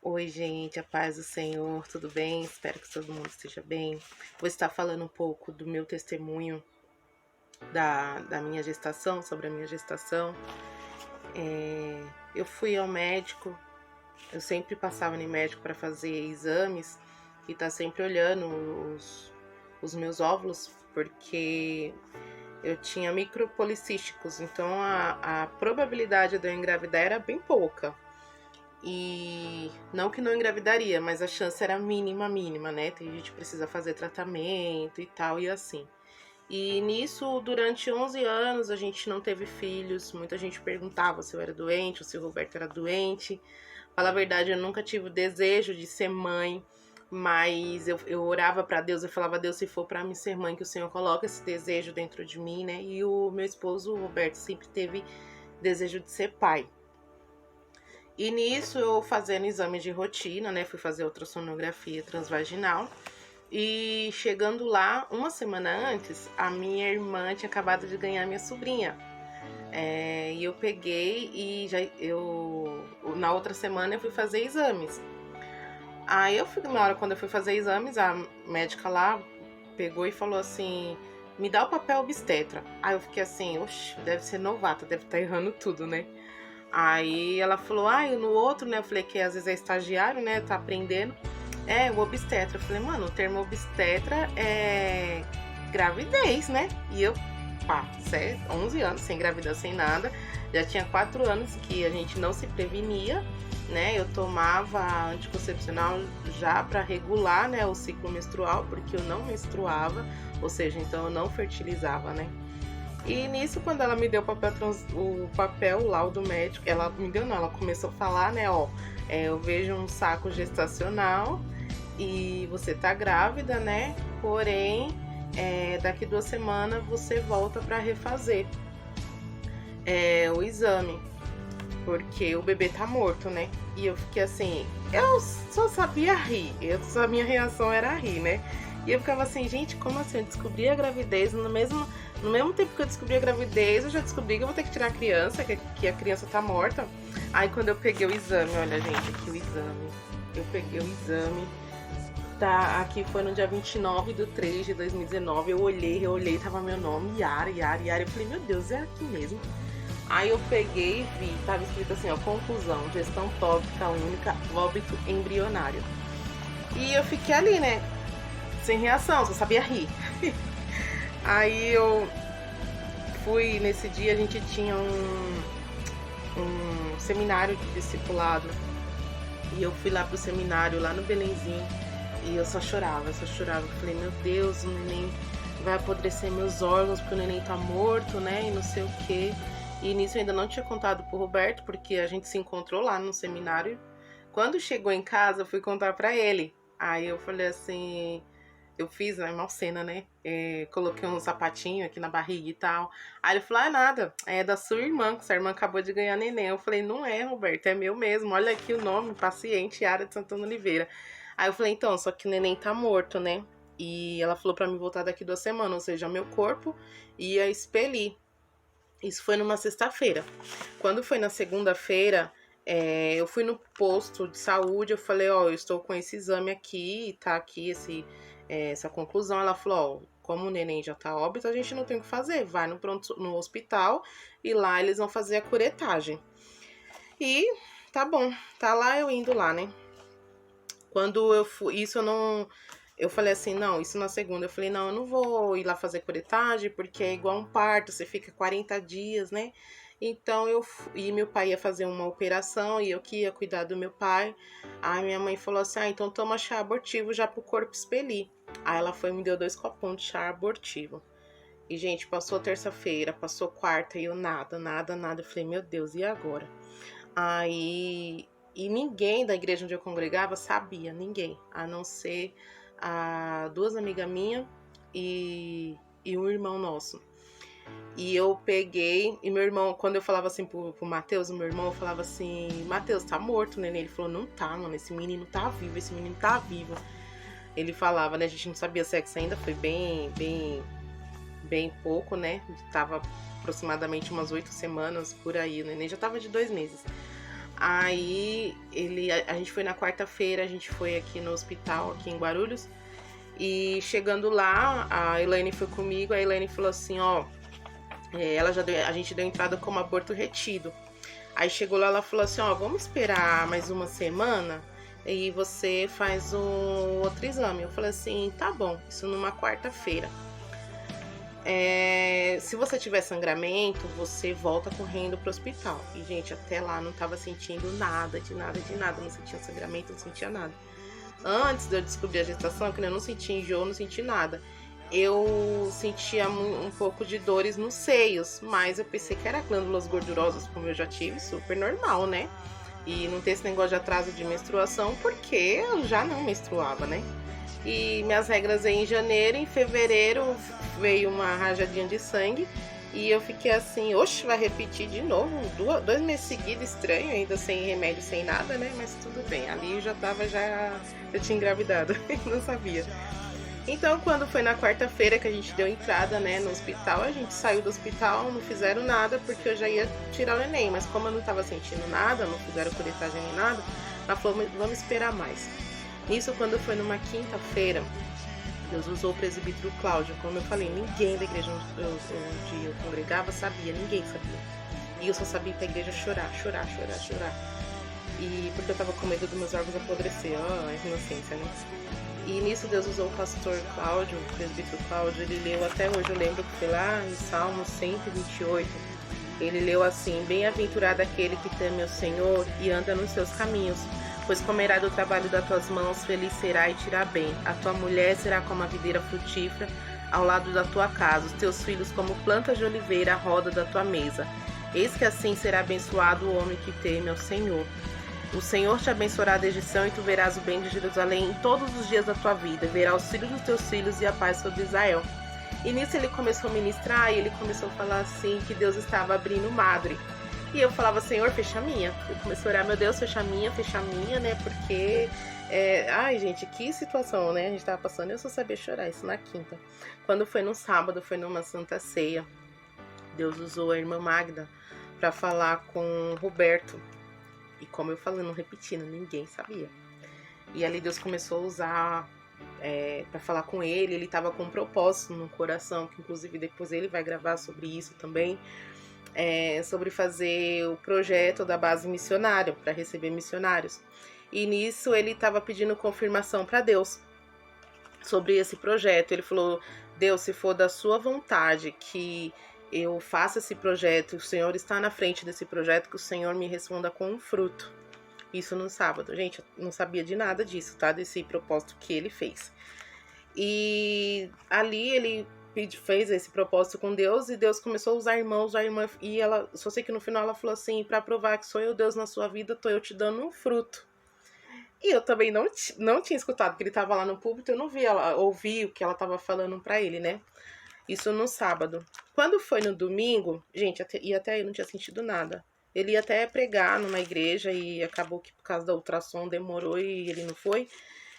Oi, gente, a paz do Senhor, tudo bem? Espero que todo mundo esteja bem. Vou estar falando um pouco do meu testemunho da minha gestação, sobre a minha gestação. Eu fui ao médico, eu sempre passava no médico para fazer exames e tá sempre olhando os meus óvulos, porque eu tinha micropolicísticos, então a probabilidade de eu engravidar era bem pouca. E não que não engravidaria, mas a chance era mínima, né? Tem gente que precisa fazer tratamento e tal, e assim. E nisso, durante 11 anos, a gente não teve filhos. Muita gente perguntava se eu era doente ou se o Roberto era doente. Falar a verdade, eu nunca tive o desejo de ser mãe, mas eu orava para Deus, eu falava: Deus, se for para mim ser mãe, que o Senhor coloque esse desejo dentro de mim, né? E o meu esposo, o Roberto, sempre teve desejo de ser pai. E nisso eu fazendo exame de rotina, né? Fui fazer ultrassonografia transvaginal. E chegando lá, uma semana antes, a minha irmã tinha acabado de ganhar minha sobrinha. E eu peguei e na outra semana eu fui fazer exames. Aí eu fui, na hora quando eu fui fazer exames, a médica lá pegou e falou assim: me dá o papel obstetra. Aí eu fiquei assim: oxe, deve ser novata, deve estar errando tudo, né? Aí ela falou: no outro, né? Eu falei que às vezes é estagiário, né? Tá aprendendo. O obstetra. Eu falei: mano, o termo obstetra é gravidez, né? E eu, 11 anos sem gravidez, sem nada. Já tinha 4 anos que a gente não se prevenia, né? Eu tomava anticoncepcional já para regular, né, o ciclo menstrual, porque eu não menstruava, ou seja, então eu não fertilizava, né? E nisso, quando ela me deu o papel, o laudo médico, ela me deu não, ela começou a falar, né, eu vejo um saco gestacional e você tá grávida, né, porém, daqui 2 semanas você volta para refazer o exame, porque o bebê tá morto, né. E eu fiquei assim, eu só sabia rir, a minha reação era rir, né. E eu ficava assim, gente, como assim? Eu descobri a gravidez no mesmo tempo que eu descobri a gravidez, eu já descobri que eu vou ter que tirar a criança, que a criança tá morta. Aí quando eu peguei o exame, olha, gente, aqui o exame. Eu peguei o exame. Tá, aqui foi no dia 29/3/2019. Eu olhei, tava meu nome, Yara. Eu falei, meu Deus, é aqui mesmo. Aí eu peguei e vi, tava escrito assim, ó, conclusão, gestão tópica única, óbito embrionário. E eu fiquei ali, né, sem reação, só sabia rir. Aí eu fui, nesse dia a gente tinha um seminário de discipulado. E eu fui lá pro seminário, lá no Belenzinho, e eu só chorava. Eu falei, meu Deus, o neném vai apodrecer meus órgãos porque o neném tá morto, né, e não sei o quê. E nisso eu ainda não tinha contado pro Roberto, porque a gente se encontrou lá no seminário. Quando chegou em casa, eu fui contar pra ele. Aí eu falei assim, eu fiz, né, mal cena, né? Coloquei um sapatinho aqui na barriga e tal. Aí ele falou, nada, é da sua irmã, que sua irmã acabou de ganhar neném. Eu falei, não é, Roberto, é meu mesmo. Olha aqui o nome, paciente Yara de Santana Oliveira. Aí eu falei, então, só que o neném tá morto, né? E ela falou pra mim voltar daqui 2 semanas, ou seja, meu corpo ia expelir. Isso foi numa sexta-feira. Quando foi na segunda-feira, eu fui no posto de saúde, eu falei, eu estou com esse exame aqui, tá aqui essa conclusão. Ela falou, como o neném já tá óbito, a gente não tem o que fazer, vai no hospital e lá eles vão fazer a curetagem. E tá bom, tá lá eu indo lá, né? Quando eu fui, eu falei assim, não, isso na segunda. Eu falei, não, eu não vou ir lá fazer curetagem, porque é igual um parto, você fica 40 dias, né? Então e meu pai ia fazer uma operação e eu que ia cuidar do meu pai. Aí minha mãe falou assim, então toma chá abortivo já pro corpo expelir. Aí ela foi e me deu 2 copões de chá abortivo. E, gente, passou terça-feira, passou quarta e eu nada. Eu falei, meu Deus, e agora? Aí, e ninguém da igreja onde eu congregava sabia, ninguém, a não ser 2 amigas minhas e um irmão nosso. E eu peguei, e meu irmão, quando eu falava assim pro Matheus, o meu irmão, eu falava assim, Matheus, tá morto, né? Ele falou, não tá, mano, esse menino tá vivo. Ele falava, né, a gente não sabia sexo ainda, foi bem pouco, né? Tava aproximadamente umas 8 semanas por aí, o neném já tava de 2 meses. Aí a gente foi na quarta-feira, a gente foi aqui no hospital, aqui em Guarulhos. E chegando lá, a Elaine foi comigo, a Elaine falou assim, ó, a gente deu entrada como aborto retido. Aí chegou lá, ela falou assim, ó, vamos esperar mais uma semana e você faz um outro exame. Eu falei assim, tá bom, isso numa quarta-feira. Se você tiver sangramento, você volta correndo pro hospital. E, gente, até lá não tava sentindo nada, de nada, de nada. Não sentia sangramento, não sentia nada. Antes de eu descobrir a gestação, que eu não sentia enjoo, não senti nada. Eu sentia um pouco de dores nos seios, mas eu pensei que era glândulas gordurosas, como eu já tive, super normal, né? E não ter esse negócio de atraso de menstruação, porque eu já não menstruava, né? E minhas regras aí em janeiro, em fevereiro veio uma rajadinha de sangue e eu fiquei assim, oxe, vai repetir de novo, 2 meses seguidos, estranho, ainda sem remédio, sem nada, né? Mas tudo bem, ali eu já tinha engravidado, não sabia. Então, quando foi na quarta-feira que a gente deu entrada, né, no hospital, a gente saiu do hospital, não fizeram nada porque eu já ia tirar o neném, mas como eu não tava sentindo nada, não fizeram curetagem nem nada, ela falou, vamos esperar mais. Nisso, quando foi numa quinta-feira, Deus usou o presbítero Cláudio. Como eu falei, ninguém da igreja onde eu congregava sabia, ninguém sabia. E eu só sabia ir pra igreja chorar. E porque eu tava com medo dos meus órgãos apodrecer, a inocência, né? E nisso Deus usou o pastor Cláudio, o presbítero Cláudio, ele leu até hoje, eu lembro que foi lá em Salmo 128, ele leu assim, bem-aventurado aquele que teme o Senhor e anda nos seus caminhos, pois comerá do trabalho das tuas mãos, feliz será e te irá bem. A tua mulher será como a videira frutífera ao lado da tua casa, os teus filhos como plantas de oliveira à roda da tua mesa. Eis que assim será abençoado o homem que teme ao Senhor. O Senhor te abençoará desde Sião e tu verás o bem de Jerusalém em todos os dias da tua vida. Verá os filhos dos teus filhos e a paz sobre Israel. E nisso ele começou a ministrar e ele começou a falar assim que Deus estava abrindo madre. E eu falava, Senhor, fecha a minha. Eu comecei a orar, meu Deus, fecha a minha, né? Porque, ai, gente, que situação, né? A gente tava passando e eu só sabia chorar, isso na quinta. Quando foi no sábado, foi numa Santa Ceia, Deus usou a irmã Magda para falar com Roberto. E como eu falei, não repetindo, ninguém sabia. E ali Deus começou a usar para falar com ele. Ele tava com um propósito no coração, que inclusive depois ele vai gravar sobre isso também. Sobre fazer o projeto da base missionária, para receber missionários. E nisso ele estava pedindo confirmação para Deus sobre esse projeto. Ele falou, Deus, se for da sua vontade que eu faça esse projeto, o Senhor está na frente desse projeto, que o Senhor me responda com um fruto. Isso no sábado. Gente, eu não sabia de nada disso, tá? Desse propósito que ele fez. E ali ele fez esse propósito com Deus e Deus começou a usar irmãos, a irmã, e ela, só sei que no final ela falou assim, para provar que sou eu Deus na sua vida, tô eu te dando um fruto. E eu também não tinha escutado, porque ele tava lá no púlpito, eu não vi ela, ouvi o que ela tava falando para ele, né? Isso no sábado. Quando foi no domingo, gente, até aí eu não tinha sentido nada. Ele ia até pregar numa igreja e acabou que por causa da ultrassom demorou e ele não foi.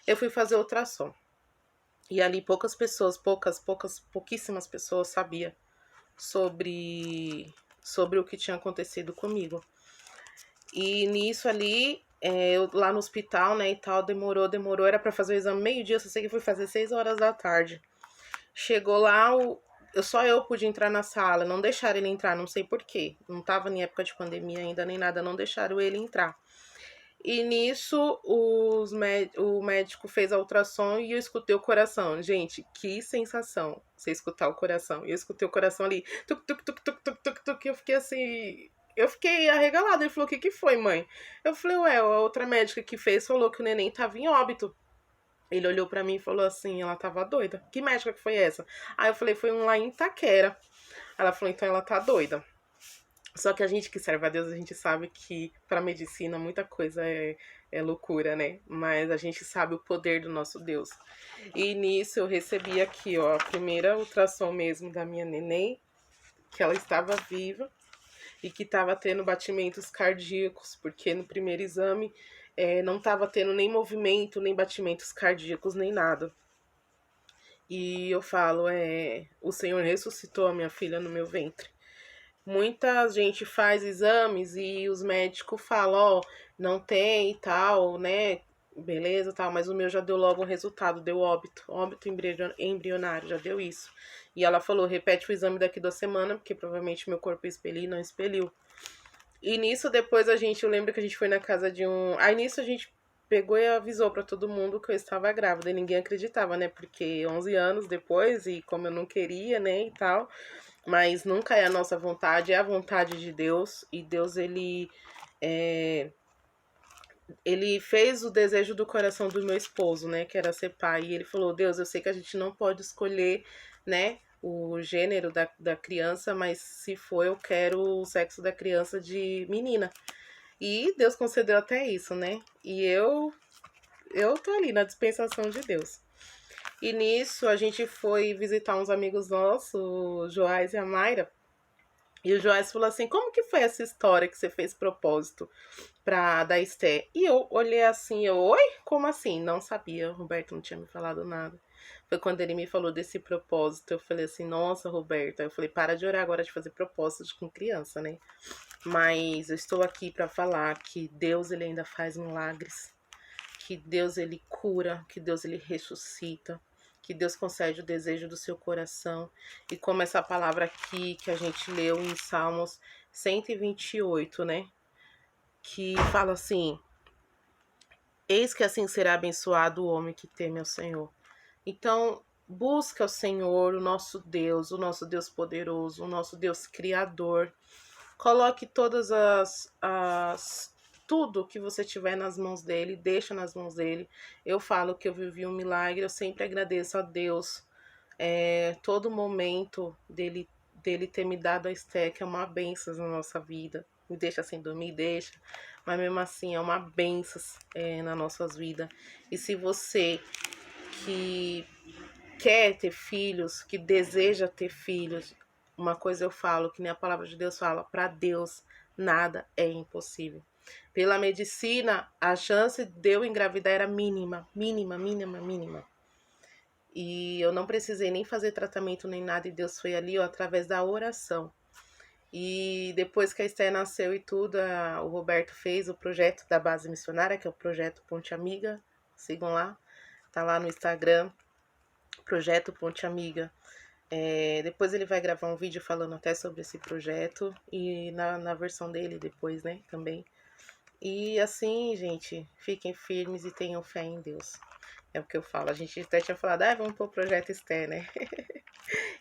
Eu fui fazer ultrassom. E ali pouquíssimas pessoas sabiam sobre o que tinha acontecido comigo. E nisso ali, eu lá no hospital, né, e tal, demorou, era para fazer o exame meio-dia, só sei que fui fazer 6 horas da tarde. Chegou lá, só eu pude entrar na sala, não deixaram ele entrar, não sei porquê. Não tava em época de pandemia ainda, nem nada, não deixaram ele entrar. E nisso, o médico fez a ultrassom e eu escutei o coração. Gente, que sensação você escutar o coração. E eu escutei o coração ali, tuc, tuc, tuc, tuc, tuc, tuc, tuc, eu fiquei assim... Eu fiquei arregalada. Ele falou, o que foi, mãe? Eu falei, ué, a outra médica que fez falou que o neném tava em óbito. Ele olhou pra mim e falou assim, ela tava doida. Que médica que foi essa? Aí eu falei, foi um lá em Itaquera. Ela falou, então ela tá doida. Só que a gente que serve a Deus, a gente sabe que para medicina muita coisa é loucura, né? Mas a gente sabe o poder do nosso Deus. E nisso eu recebi aqui, ó, a primeira ultrassom mesmo da minha neném, que ela estava viva e que estava tendo batimentos cardíacos, porque no primeiro exame não estava tendo nem movimento, nem batimentos cardíacos, nem nada. E eu falo, o Senhor ressuscitou a minha filha no meu ventre. muita gente faz exames e os médicos falam, ó, não tem e tal, né? Beleza, tal, mas o meu já deu logo o resultado, deu óbito embrionário, já deu isso. E ela falou, repete o exame daqui 2 semanas, porque provavelmente meu corpo expeliu e não expeliu. E nisso, depois eu lembro que a gente foi na casa de um. Aí nisso a gente pegou e avisou pra todo mundo que eu estava grávida e ninguém acreditava, né? Porque 11 anos depois, e como eu não queria, né, e tal. Mas nunca é a nossa vontade, é a vontade de Deus. E Deus, é, ele fez o desejo do coração do meu esposo, né? Que era ser pai. E ele falou: Deus, eu sei que a gente não pode escolher, né? O gênero da criança, mas se for, eu quero o sexo da criança de menina. E Deus concedeu até isso, né? E eu tô ali na dispensação de Deus. E nisso a gente foi visitar uns amigos nossos, o Joás e a Mayra. E o Joás falou assim: como que foi essa história que você fez propósito pra da Esté? E eu olhei assim, oi? Como assim? Não sabia, o Roberto não tinha me falado nada. Foi quando ele me falou desse propósito. Eu falei assim, nossa, Roberto. Aí eu falei, para de orar agora de fazer propósitos com criança, né? Mas eu estou aqui para falar que Deus, ele ainda faz milagres. Que Deus, ele cura. Que Deus, ele ressuscita. Que Deus concede o desejo do seu coração. E como essa palavra aqui que a gente leu em Salmos 128, né? Que fala assim: eis que assim será abençoado o homem que teme ao Senhor. Então, busca o Senhor, o nosso Deus poderoso, o nosso Deus criador. Coloque todas tudo que você tiver nas mãos dele, deixa nas mãos dele. Eu falo que eu vivi um milagre, eu sempre agradeço a Deus. Todo momento dele ter me dado a Esté, que é uma bênção na nossa vida. Me deixa sem dormir, deixa. Mas mesmo assim, é uma bênção nas nossas vidas. E se você que quer ter filhos, que deseja ter filhos, uma coisa eu falo, que nem a palavra de Deus fala, para Deus nada é impossível. Pela medicina, a chance de eu engravidar era mínima, mínima, mínima, mínima. E eu não precisei nem fazer tratamento nem nada, e Deus foi ali, ó, através da oração. E depois que a Esther nasceu e tudo, o Roberto fez o projeto da base missionária, que é o projeto Ponte Amiga. Sigam lá, tá lá no Instagram, projeto Ponte Amiga. Depois ele vai gravar um vídeo falando até sobre esse projeto e na versão dele depois, né, também. E assim, gente, fiquem firmes e tenham fé em Deus. É o que eu falo. A gente até tinha falado, vamos pro projeto Esté, né?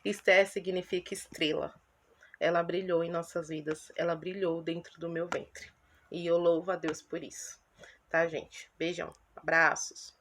Esté significa estrela. Ela brilhou em nossas vidas. Ela brilhou dentro do meu ventre. E eu louvo a Deus por isso. Tá, gente? Beijão. Abraços.